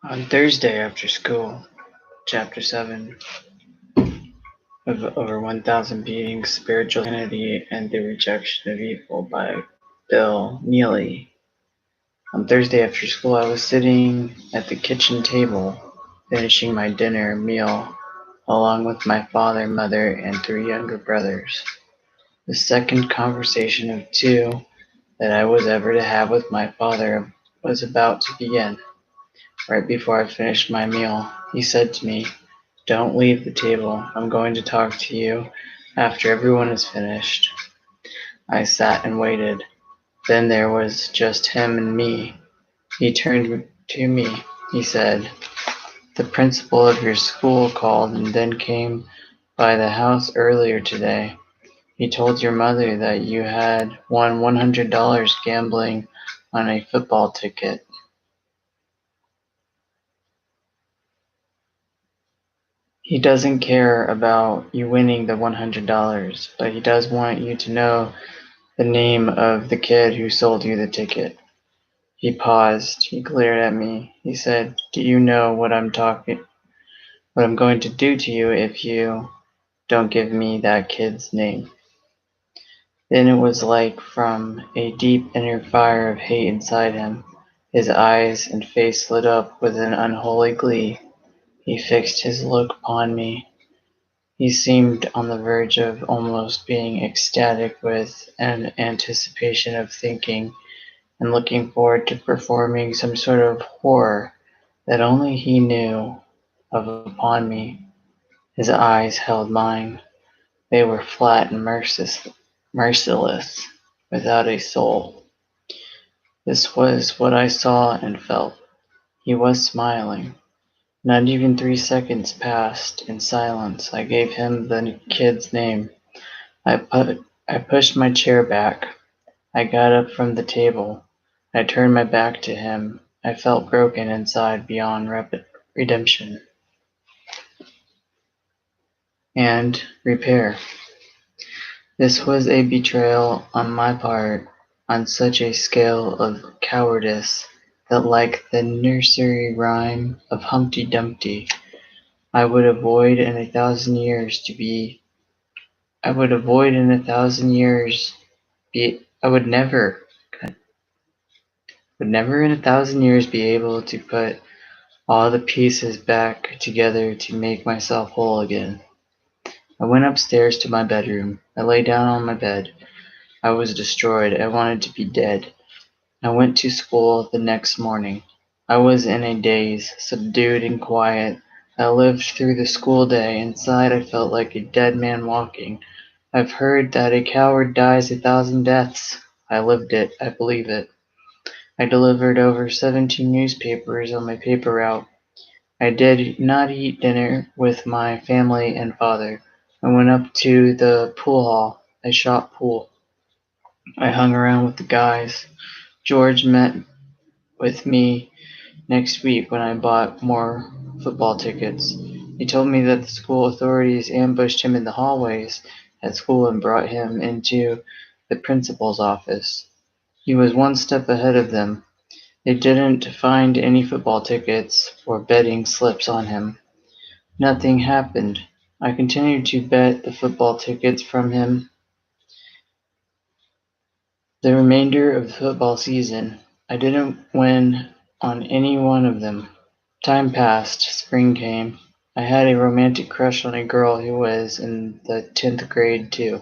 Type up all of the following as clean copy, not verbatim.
On Thursday after school, Chapter 7 of Over 1,000 Beings, Spiritual Sanity, and the Rejection of Evil by Bill Neely. On Thursday after school, I was sitting at the kitchen table, finishing my dinner meal, along with my father, mother, and 3 younger brothers. The second conversation of 2 that I was ever to have with my father was about to begin. Right before I finished my meal, he said to me, "Don't leave the table. I'm going to talk to you after everyone is finished." I sat and waited. Then there was just him and me. He turned to me. He said, "The principal of your school called and then came by the house earlier today. He told your mother that you had won $100 gambling on a football ticket." He doesn't care about you winning the $100, but he does want you to know the name of the kid who sold you the ticket. He paused. He glared at me. He said, "Do you know what I'm going to do to you if you don't give me that kid's name?" Then it was like from a deep inner fire of hate inside him. His eyes and face lit up with an unholy glee. He fixed his look upon me. He seemed on the verge of almost being ecstatic with an anticipation of thinking and looking forward to performing some sort of horror that only he knew of upon me. His eyes held mine. They were flat and merciless, without a soul. This was what I saw and felt. He was smiling. Not even 3 seconds passed in silence. I gave him the kid's name. I pushed my chair back. I got up from the table. I turned my back to him. I felt broken inside beyond redemption and repair. This was a betrayal on my part on such a scale of cowardice that, like the nursery rhyme of Humpty Dumpty, I would avoid in a thousand years be I would never in a thousand years be able to put all the pieces back together to make myself whole again. I went upstairs to my bedroom. I lay down on my bed. I was destroyed. I wanted to be dead. I went to school the next morning. I was in a daze, subdued and quiet. I lived through the school day. Inside I felt like a dead man walking. I've heard that a coward dies 1,000 deaths. I lived it. I believe it. I delivered over 17 newspapers on my paper route. I did not eat dinner with my family and father. I went up to the pool hall. I shot pool. I hung around with the guys. George met with me next week when I bought more football tickets. He told me that the school authorities ambushed him in the hallways at school and brought him into the principal's office. He was one step ahead of them. They didn't find any football tickets or betting slips on him. Nothing happened. I continued to bet the football tickets from him the remainder of the football season. I didn't win on any one of them. Time passed. Spring came. I had a romantic crush on a girl who was in the 10th grade too.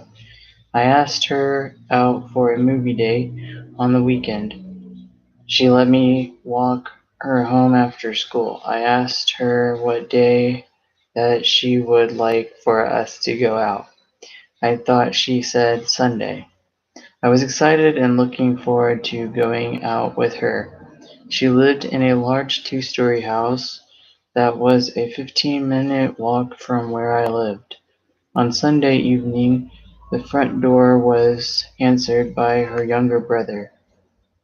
I asked her out for a movie date on the weekend. She let me walk her home after school. I asked her what day that she would like for us to go out. I thought she said Sunday. I was excited and looking forward to going out with her. She lived in a large 2-story house that was a 15-minute walk from where I lived. On Sunday evening, the front door was answered by her younger brother.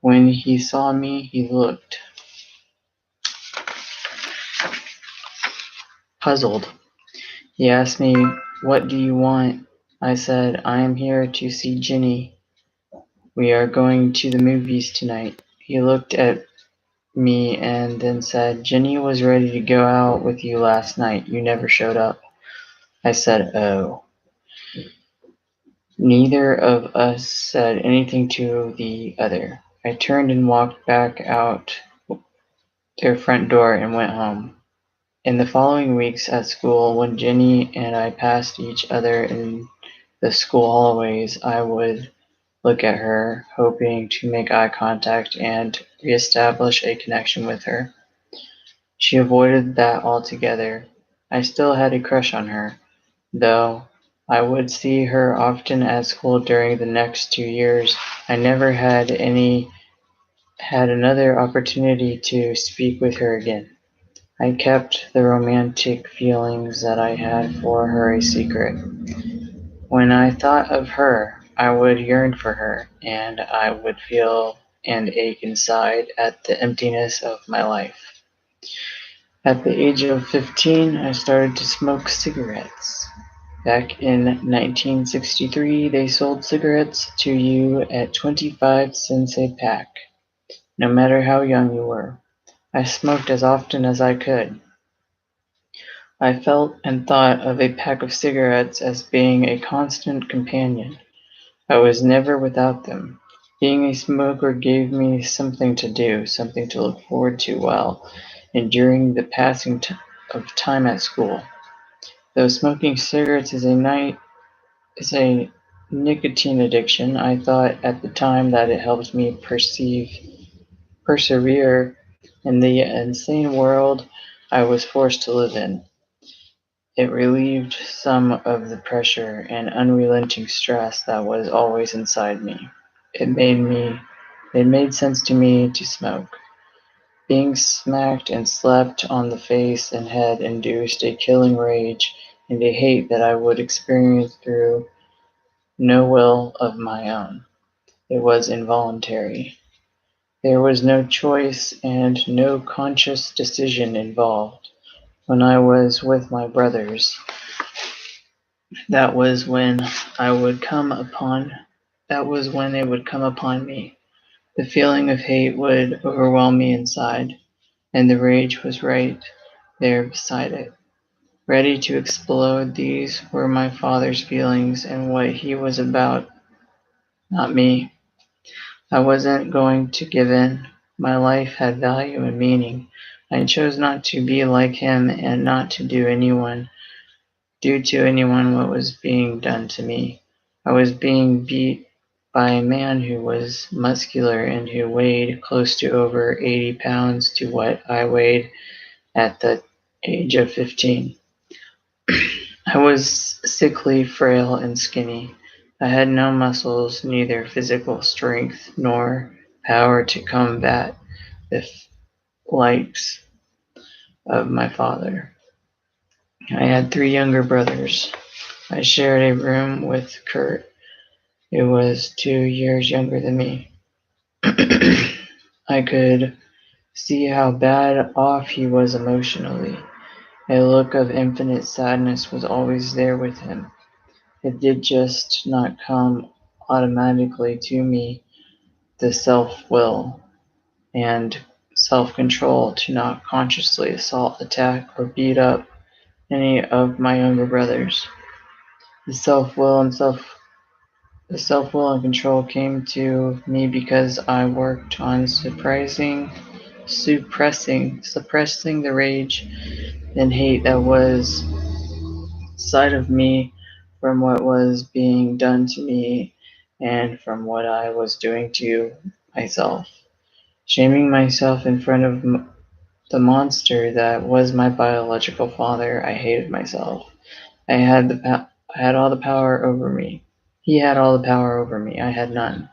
When he saw me, he looked puzzled. He asked me, "What do you want?" I said, "I am here to see Ginny. We are going to the movies tonight." He looked at me and then said, "Jenny was ready to go out with you last night. You never showed up." I said, "Oh." Neither of us said anything to the other. I turned and walked back out their front door and went home. In the following weeks at school, when Jenny and I passed each other in the school hallways, I would look at her, hoping to make eye contact and reestablish a connection with her. She avoided that altogether. I still had a crush on her, though I would see her often at school during the next 2 years. I never had another opportunity to speak with her again. I kept the romantic feelings that I had for her a secret. When I thought of her, I would yearn for her, and I would feel an ache inside at the emptiness of my life. At the age of 15, I started to smoke cigarettes. Back in 1963, they sold cigarettes to you at 25 cents a pack, no matter how young you were. I smoked as often as I could. I felt and thought of a pack of cigarettes as being a constant companion. I was never without them. Being a smoker gave me something to do, something to look forward to while enduring the passing of time at school. Though smoking cigarettes is a nicotine addiction, I thought at the time that it helped me persevere in the insane world I was forced to live in. It relieved some of the pressure and unrelenting stress that was always inside me. It made me it made sense to me to smoke. Being smacked and slapped on the face and head induced a killing rage and a hate that I would experience through no will of my own. It was involuntary. There was no choice and no conscious decision involved. When I was with my brothers, that was when I would come upon that was when it would come upon me. The feeling of hate would overwhelm me inside, and the rage was right there beside it, ready to explode. These were my father's feelings and what he was about, not me. I wasn't going to give in. My life had value and meaning. I chose not to be like him and not to do to anyone what was being done to me. I was being beat by a man who was muscular and who weighed close to over 80 pounds to what I weighed at the age of 15. I was sickly, frail, and skinny. I had no muscles, neither physical strength nor power to combat the likes of my father. I had 3 younger brothers. I shared a room with Kurt, who was 2 years younger than me. I could see how bad off he was emotionally. A look of infinite sadness was always there with him. It did just not come automatically to me, the self-will and self-control to not consciously assault, attack, or beat up any of my younger brothers. The self-will and control came to me because I worked on suppressing the rage and hate that was inside of me from what was being done to me and from what I was doing to myself. Shaming myself in front of the monster that was my biological father, I hated myself. I had all the power over me. He had all the power over me. I had none.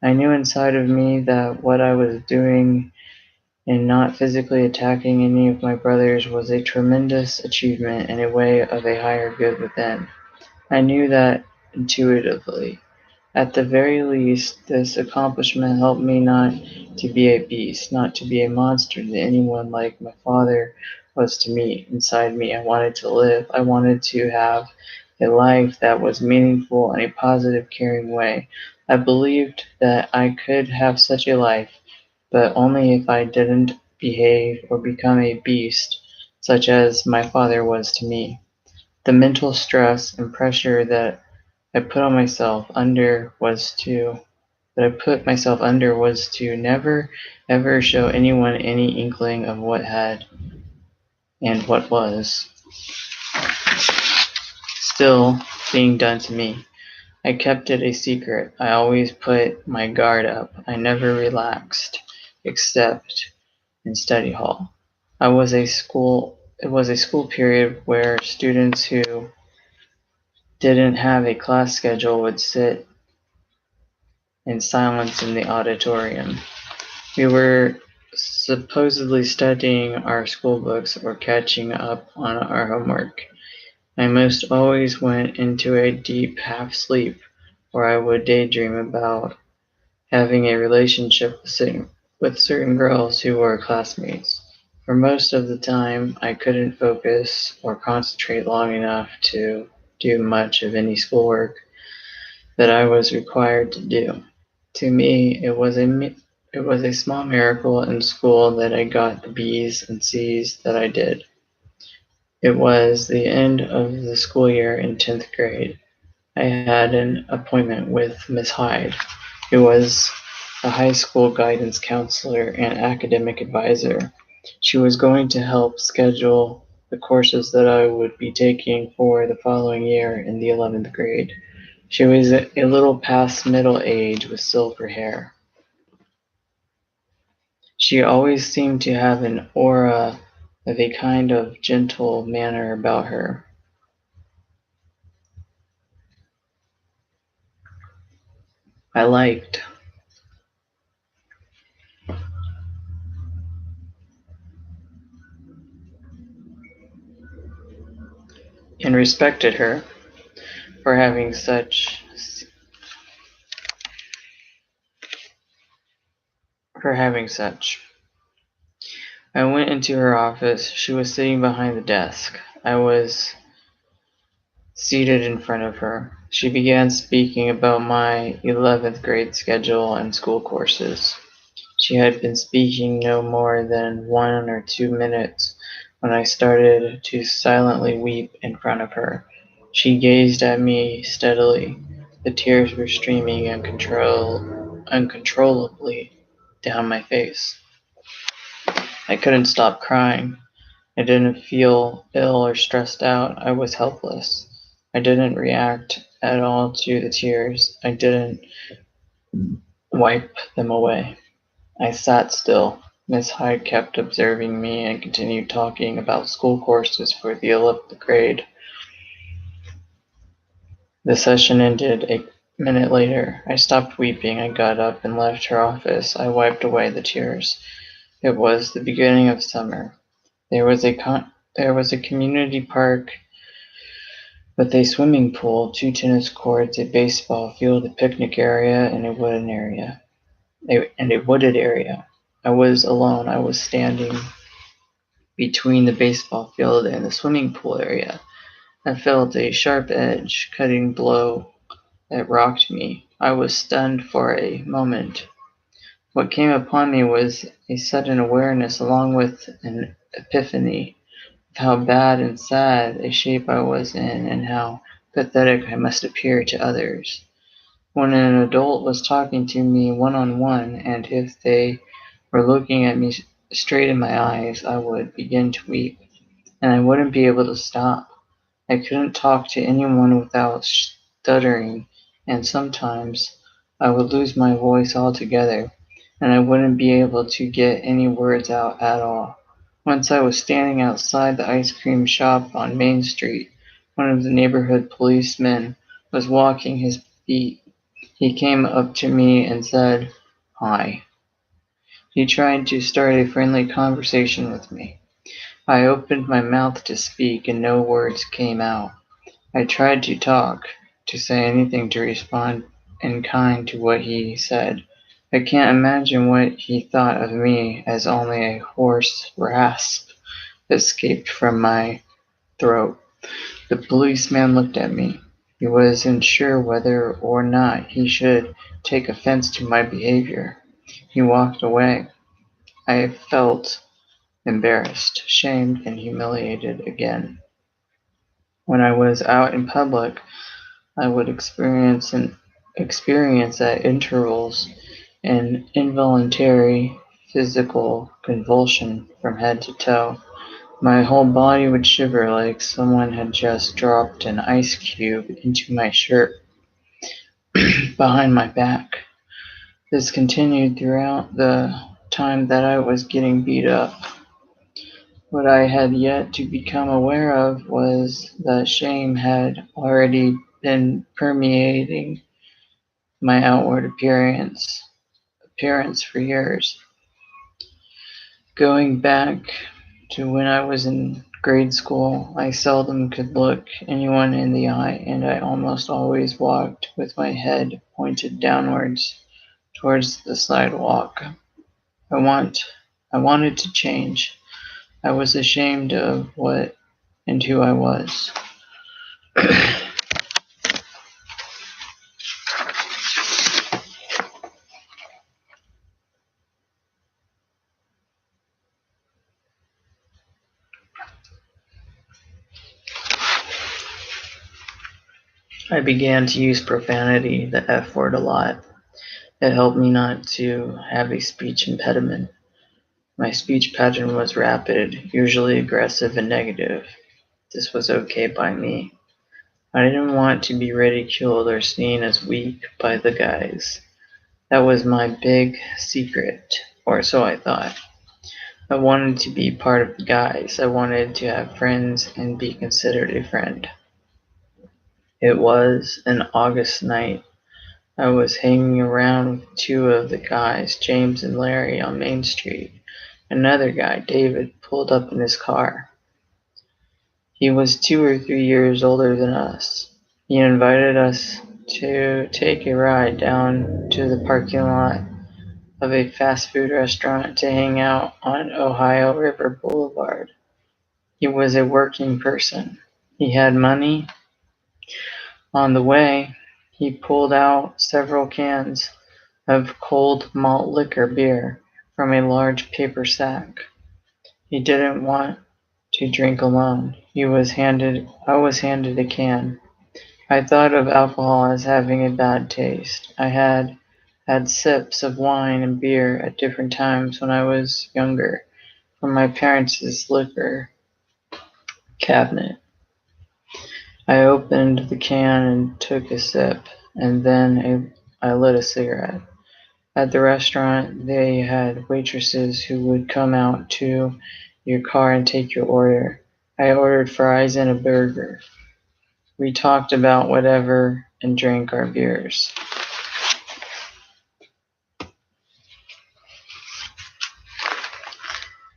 I knew inside of me that what I was doing in not physically attacking any of my brothers was a tremendous achievement and a way of a higher good within. I knew that intuitively. At the very least, this accomplishment helped me not to be a beast, not to be a monster to anyone like my father was to me. Inside me, I wanted to live. I wanted to have a life that was meaningful in a positive, caring way. I believed that I could have such a life, but only if I didn't behave, or become a beast, such as my father was to me. The mental stress and pressure I put myself under was to never ever show anyone any inkling of what had and what was still being done to me. I kept it a secret. I always put my guard up. I never relaxed, except in study hall. It was a school period where students who didn't have a class schedule would sit in silence in the auditorium. We were supposedly studying our school books or catching up on our homework. I most always went into a deep half sleep where I would daydream about having a relationship with certain girls who were classmates. For most of the time, I couldn't focus or concentrate long enough to do much of any schoolwork that I was required to do. To me, it was a small miracle in school that I got the B's and C's that I did. It was the end of the school year in 10th grade. I had an appointment with Miss Hyde, who was a high school guidance counselor and academic advisor. She was going to help schedule the courses that I would be taking for the following year in the 11th grade. She was a little past middle age with silver hair. She always seemed to have an aura of a kind of gentle manner about her. I liked and respected her for having such for having such. I went into her office. She was sitting behind the desk. I was seated in front of her. She began speaking about my 11th grade schedule and school courses. She had been speaking no more than 1 or 2 minutes when I started to silently weep in front of her. She gazed at me steadily. The tears were streaming uncontrollably down my face. I couldn't stop crying. I didn't feel ill or stressed out. I was helpless. I didn't react at all to the tears. I didn't wipe them away. I sat still. Miss Hyde kept observing me and continued talking about school courses for the 11th grade. The session ended a minute later. I stopped weeping. I got up and left her office. I wiped away the tears. It was the beginning of summer. There was a community park with a swimming pool, 2 tennis courts, a baseball field, a picnic area, and a wooded area. I was alone. I was standing between the baseball field and the swimming pool area. I felt a sharp edge cutting blow that rocked me. I was stunned for a moment. What came upon me was a sudden awareness along with an epiphany of how bad and sad a shape I was in and how pathetic I must appear to others. When an adult was talking to me one-on-one, and if they were looking at me straight in my eyes, I would begin to weep, and I wouldn't be able to stop. I couldn't talk to anyone without stuttering, and sometimes I would lose my voice altogether, and I wouldn't be able to get any words out at all. Once I was standing outside the ice cream shop on Main Street. One of the neighborhood policemen was walking his beat. He came up to me and said, "Hi." He tried to start a friendly conversation with me. I opened my mouth to speak and no words came out. I tried to talk, to say anything to respond in kind to what he said. I can't imagine what he thought of me, as only a hoarse rasp escaped from my throat. The policeman looked at me. He wasn't sure whether or not he should take offense to my behavior. He walked away. I felt embarrassed, shamed, and humiliated again. When I was out in public, I would experience at intervals an involuntary physical convulsion from head to toe. My whole body would shiver like someone had just dropped an ice cube into my shirt behind my back. This continued throughout the time that I was getting beat up. What I had yet to become aware of was that shame had already been permeating my outward appearance for years. Going back to when I was in grade school, I seldom could look anyone in the eye, and I almost always walked with my head pointed downwards towards the sidewalk. I want I wanted to change. I was ashamed of what and who I was. I began to use profanity, the F word, a lot. It helped me not to have a speech impediment. My speech pattern was rapid, usually aggressive and negative. This was okay by me. I didn't want to be ridiculed or seen as weak by the guys. That was my big secret, or so I thought. I wanted to be part of the guys. I wanted to have friends and be considered a friend. It was an August night. I was hanging around with two of the guys, James and Larry, on Main Street. Another guy, David, pulled up in his car. He was 2 or 3 years older than us. He invited us to take a ride down to the parking lot of a fast food restaurant to hang out on Ohio River Boulevard. He was a working person. He had money. On the way, he pulled out several cans of cold malt liquor beer from a large paper sack. He didn't want to drink alone. I was handed a can. I thought of alcohol as having a bad taste. I had had sips of wine and beer at different times when I was younger from my parents' liquor cabinet. I opened the can and took a sip, and then I lit a cigarette. At the restaurant, they had waitresses who would come out to your car and take your order. I ordered fries and a burger. We talked about whatever and drank our beers.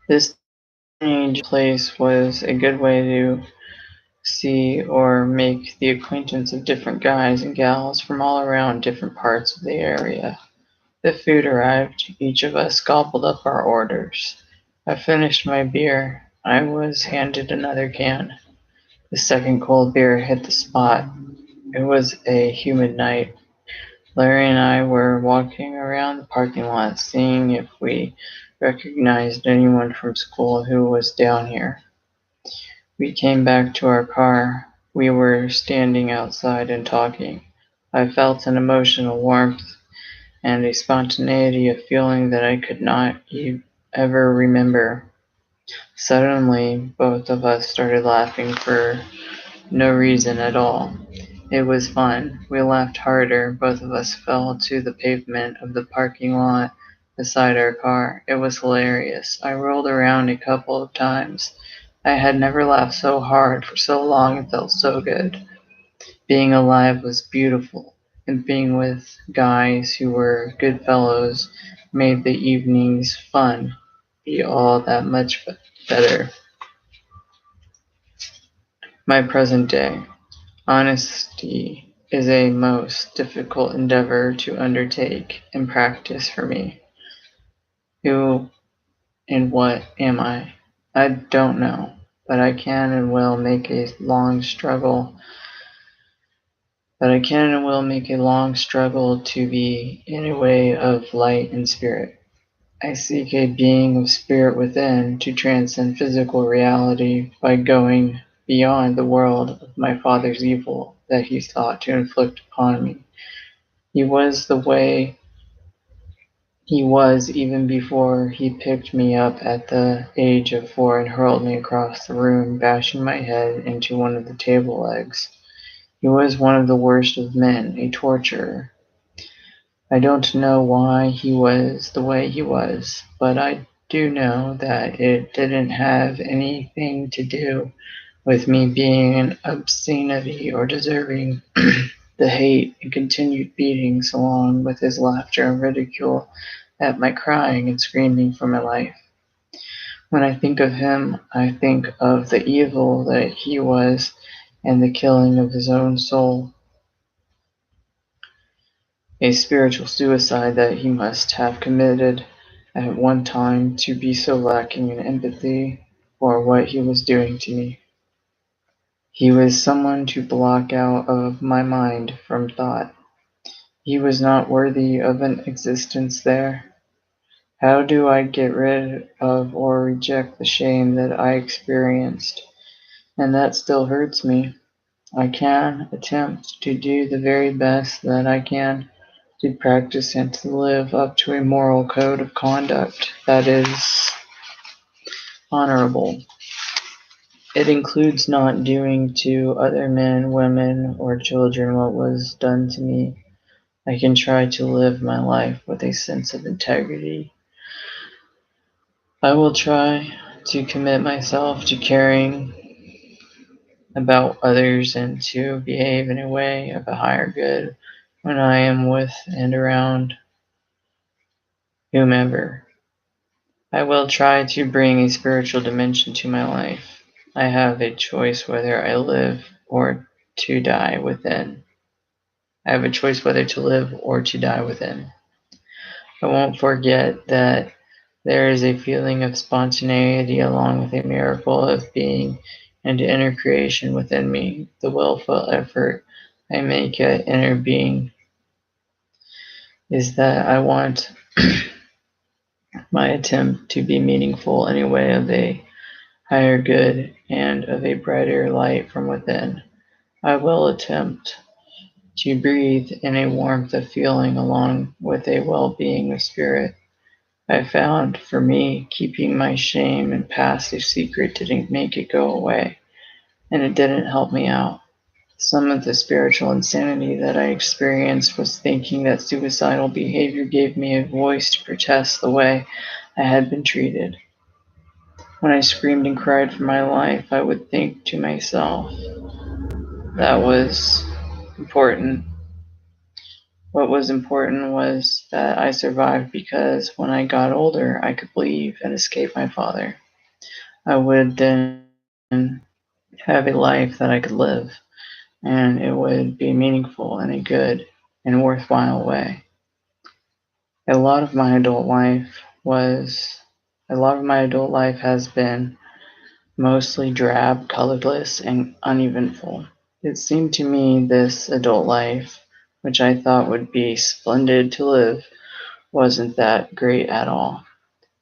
This strange place was a good way to see or make the acquaintance of different guys and gals from all around different parts of the area. The food arrived. Each of us gobbled up our orders. I finished my beer. I was handed another can. The second cold beer hit the spot. It was a humid night. Larry and I were walking around the parking lot, seeing if we recognized anyone from school who was down here. We came back to our car. We were standing outside and talking. I felt an emotional warmth and a spontaneity of feeling that I could not ever remember. Suddenly, both of us started laughing for no reason at all. It was fun. We laughed harder. Both of us fell to the pavement of the parking lot beside our car. It was hilarious. I rolled around a couple of times. I had never laughed so hard for so long and felt so good. Being alive was beautiful, and being with guys who were good fellows made the evenings fun be all that much better. My present day. Honesty is a most difficult endeavor to undertake and practice for me. Who and what am I? I don't know, but I can and will make a long struggle to be in a way of light and spirit. I seek a being of spirit within to transcend physical reality by going beyond the world of my father's evil that he sought to inflict upon me. He was the way he was even before he picked me up at the age of 4 and hurled me across the room, bashing my head into one of the table legs. He was one of the worst of men, a torturer. I don't know why he was the way he was, but I do know that it didn't have anything to do with me being an obscenity or deserving the hate and continued beatings along with his laughter and ridicule at my crying and screaming for my life. When I think of him, I think of the evil that he was and the killing of his own soul. A spiritual suicide that he must have committed at one time to be so lacking in empathy for what he was doing to me. He was someone to block out of my mind from thought. He was not worthy of an existence there. How do I get rid of or reject the shame that I experienced? And that still hurts me. I can attempt to do the very best that I can to practice and to live up to a moral code of conduct that is honorable. It includes not doing to other men, women, or children what was done to me. I can try to live my life with a sense of integrity. I will try to commit myself to caring about others and to behave in a way of a higher good when I am with and around whomever. I will try to bring a spiritual dimension to my life. I have a choice whether I live or to die within. I have a choice whether to live or to die within. I won't forget that there is a feeling of spontaneity along with a miracle of being and inner creation within me, the willful effort I make at inner being is that I want my attempt to be meaningful in a way of a higher good and of a brighter light from within. I will attempt to breathe in a warmth of feeling along with a well-being of spirit. I found for me keeping my shame and past a secret didn't make it go away, and it didn't help me out. Some of the spiritual insanity that I experienced was thinking that suicidal behavior gave me a voice to protest the way I had been treated. When I screamed and cried for my life, I would think to myself, that was important. What was important was that I survived because when I got older, I could leave and escape my father. I would then have a life that I could live, and it would be meaningful in a good and worthwhile way. A lot of my adult life was, a lot of my adult life has been mostly drab, colorless, and uneventful. It seemed to me this adult life, which I thought would be splendid to live, wasn't that great at all.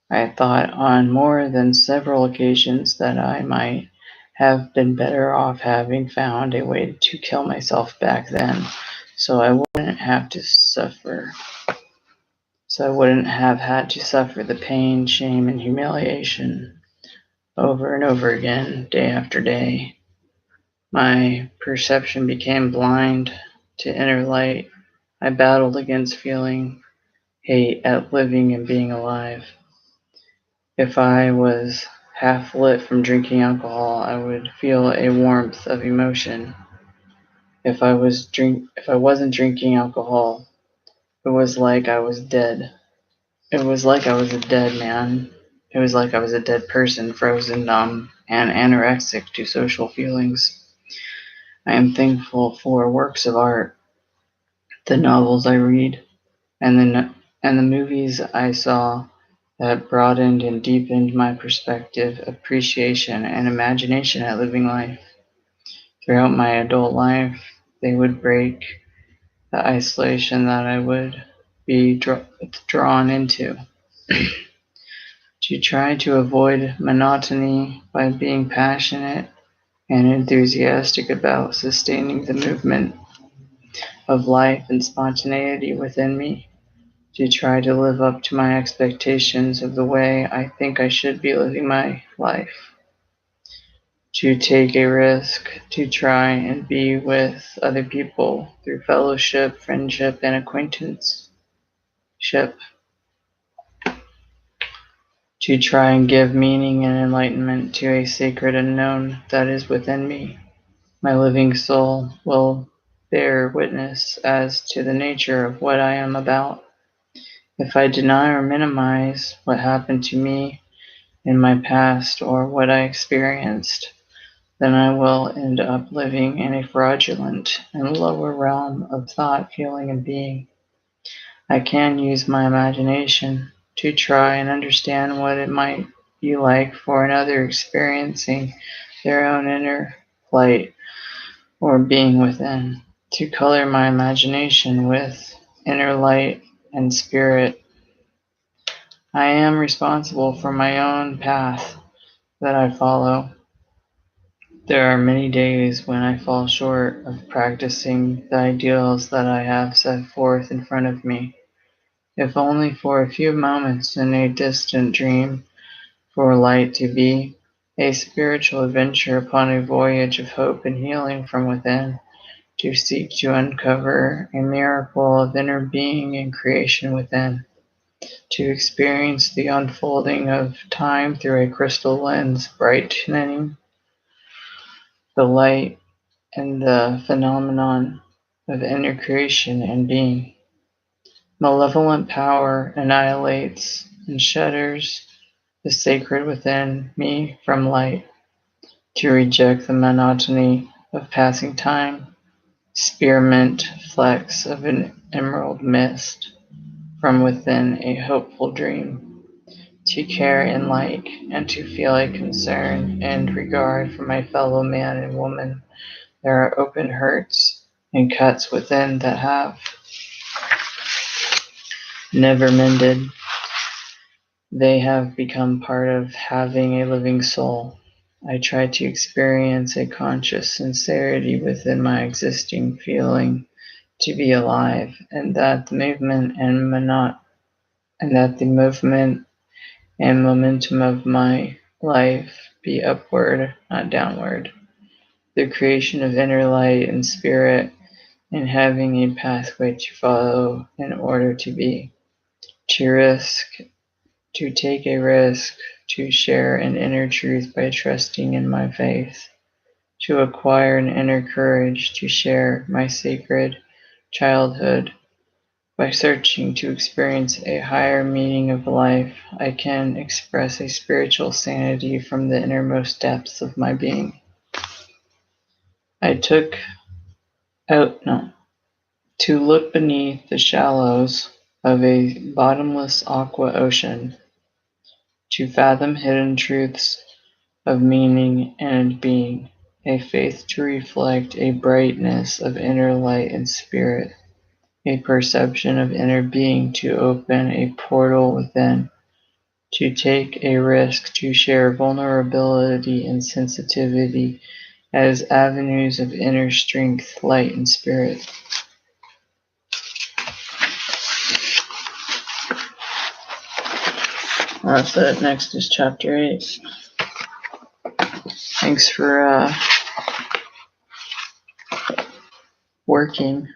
I thought on more than several occasions that I might have been better off having found a way to kill myself back then, so I wouldn't have to suffer. So I wouldn't have had to suffer the pain, shame, and humiliation over and over again, day after day. My perception became blind to inner light. I battled against feeling hate at living and being alive. If I was half lit from drinking alcohol, I would feel a warmth of emotion. If I wasn't drinking alcohol, it was like I was dead. It was like I was a dead man. It was like I was a dead person, frozen, numb, and anorexic to social feelings. I am thankful for works of art, the novels I read, and the movies I saw that broadened and deepened my perspective, appreciation, and imagination at living life. Throughout my adult life, they would break the isolation that I would be drawn into. To try to avoid monotony by being passionate and enthusiastic about sustaining the movement of life and spontaneity within me. To try to live up to my expectations of the way I think I should be living my life. To take a risk, to try and be with other people through fellowship, friendship, and acquaintanceship. To try and give meaning and enlightenment to a sacred unknown that is within me. My living soul will bear witness as to the nature of what I am about. If I deny or minimize what happened to me in my past or what I experienced, then I will end up living in a fraudulent and lower realm of thought, feeling, and being. I can use my imagination to try and understand what it might be like for another experiencing their own inner light or being within, to color my imagination with inner light and spirit. I am responsible for my own path that I follow. There are many days when I fall short of practicing the ideals that I have set forth in front of me, if only for a few moments in a distant dream, for light to be a spiritual adventure upon a voyage of hope and healing from within, to seek to uncover a miracle of inner being and creation within, to experience the unfolding of time through a crystal lens, brightening the light and the phenomenon of inner creation and being. Malevolent power annihilates and shudders the sacred within me from light, to reject the monotony of passing time, spearmint flecks of an emerald mist from within a hopeful dream, to care and like and to feel a concern and regard for my fellow man and woman. There are open hurts and cuts within that have never mended. They have become part of having a living soul. I try to experience a conscious sincerity within my existing feeling to be alive, and that the movement and momentum of my life be upward, not downward. The creation of inner light and spirit, and having a pathway to follow in order to be. To risk, to take a risk, to share an inner truth by trusting in my faith, to acquire an inner courage to share my sacred childhood. By searching to experience a higher meaning of life, I can express a spiritual sanity from the innermost depths of my being. I took out, no, to look beneath the shallows of a bottomless aqua ocean, to fathom hidden truths of meaning and being, a faith to reflect a brightness of inner light and spirit, a perception of inner being to open a portal within, to take a risk to share vulnerability and sensitivity as avenues of inner strength, light, and spirit. That's it. Next is chapter 8. Thanks for working.